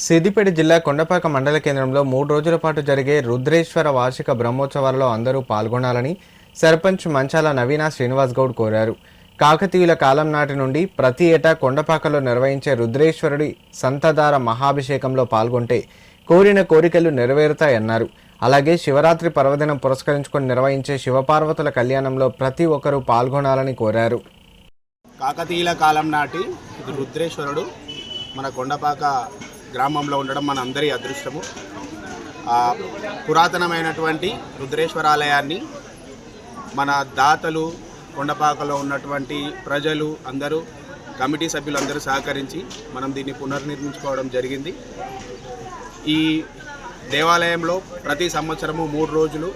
సిద్దిపేట జిల్లా కొండపాక మండల కేంద్రంలో 3 రోజుల పాటు జరిగే రుద్రేశ్వర వార్షిక బ్రహ్మోత్సవాలలో అందరూ పాల్గొనాలని సర్పంచ్ మంచాల నవీన శ్రీనివాస్ గౌడ్ కోరారు. కాకతీయుల కాలం నాటి నుండి ప్రతి ఏటా కొండపాకలో నిర్వహించే రుద్రేశ్వరుడి సంతదార మహాభిషేకంలో పాల్గొంటే కోరిన కోరికలు నెరవేరుతాయన్నారు. అలాగే శివరాత్రి పర్వదినం పురస్కరించుకొని నిర్వహించే శివపార్వతుల కళ్యాణంలో ప్రతి ఒక్కరూ పాల్గొనాలని కోరారు. కాకతీయుల కాలం నాటి రుద్రేశ్వరుడు మన కొండపాక గ్రామంలో ఉండడం మన అందరి అదృష్టము. పురాతనమైనటువంటి రుద్రేశ్వరాలయాన్ని మన దాతలు, కొండపాకలో ఉన్నటువంటి ప్రజలు అందరూ, కమిటీ సభ్యులు అందరూ సహకరించి మనం దీన్ని పునర్నిర్మించుకోవడం జరిగింది. ఈ దేవాలయంలో ప్రతి సంవత్సరము 3 రోజులు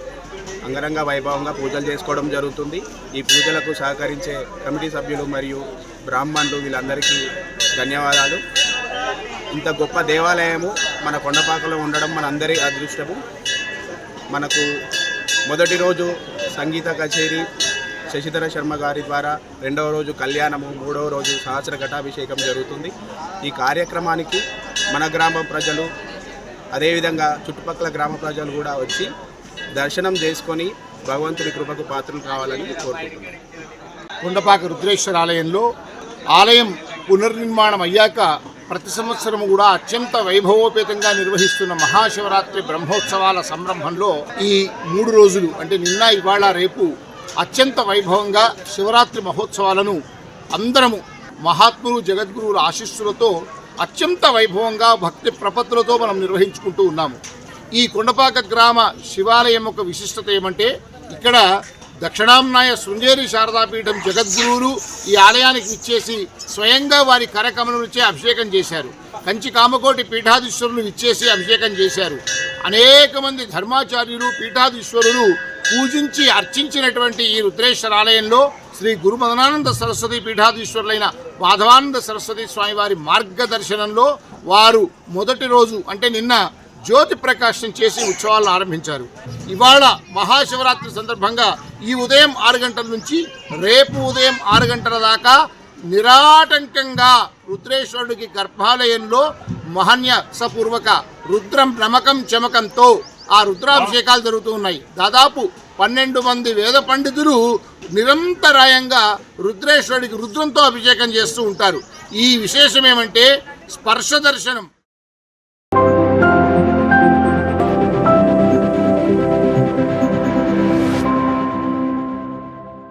అంగరంగ వైభవంగా పూజలు చేసుకోవడం జరుగుతుంది. ఈ పూజలకు సహకరించే కమిటీ సభ్యులు మరియు బ్రాహ్మణులు వీళ్ళందరికీ ధన్యవాదాలు. ఇంత గొప్ప దేవాలయము మన కొండపాకలో ఉండడం మన అందరి అదృష్టము. మనకు మొదటి రోజు సంగీత కచేరీ శశిధర శర్మ గారి ద్వారా, 2వ రోజు కళ్యాణము, 3వ రోజు సహస్ర ఘటాభిషేకం జరుగుతుంది. ఈ కార్యక్రమానికి మన గ్రామ ప్రజలు, అదేవిధంగా చుట్టుపక్కల గ్రామ ప్రజలు కూడా వచ్చి దర్శనం చేసుకొని భగవంతుడి కృపకు పాత్రలు కావాలని కోరుకుంటున్నాను. కొండపాక రుద్రేశ్వర ఆలయంలో ఆలయం పునర్నిర్మాణం అయ్యాక ప్రతి సంవత్సరం కూడా అత్యంత వైభవోపేతంగా నిర్వహిస్తున్న మహాశివరాత్రి బ్రహ్మోత్సవాల సంరంభంలో ఈ 3 రోజులు అంటే నిన్న, ఇవాళ, రేపు అత్యంత వైభవంగా శివరాత్రి మహోత్సవాలను అందరము మహాత్ములు, జగద్గురువుల ఆశీస్సులతో అత్యంత వైభవంగా భక్తి ప్రపత్తులతో మనం నిర్వహించుకుంటూ ఉన్నాము. ఈ కొండపాక గ్రామ శివాలయం యొక్క విశిష్టత ఏమంటే, ఇక్కడ దక్షిణాంనాయ శృంగేరి శారదాపీఠం జగద్గురువులు ఈ ఆలయానికి ఇచ్చేసి స్వయంగా వారి కరకమలములచే అభిషేకం చేశారు. కంచి కామకోటి పీఠాధీశ్వరులు ఇచ్చేసి అభిషేకం చేశారు. అనేక మంది ధర్మాచార్యులు, పీఠాధీశ్వరులు పూజించి అర్చించినటువంటి ఈ రుద్రేశ్వర ఆలయంలో శ్రీ గురు మదనానంద సరస్వతి పీఠాధీశ్వరులైన మాధవానంద సరస్వతి స్వామివారి మార్గదర్శనంలో వారు మొదటి రోజు అంటే నిన్న జ్యోతి ప్రకాశం చేసి ఉత్సవాలను ఆరంభించారు. ఇవాళ మహాశివరాత్రి సందర్భంగా ఈ ఉదయం 6 గంటల నుంచి రేపు ఉదయం 6 గంటల దాకా నిరాటంకంగా రుద్రేశ్వరుడికి గర్భాలయంలో మహన్యసపూర్వక రుద్రం నమకం చమకంతో ఆ రుద్రాభిషేకాలు జరుగుతూ ఉన్నాయి. దాదాపు 12 మంది వేద పండితులు నిరంతరాయంగా రుద్రేశ్వరుడికి రుద్రంతో అభిషేకం చేస్తూ ఉంటారు. ఈ విశేషం ఏమంటే, స్పర్శ దర్శనం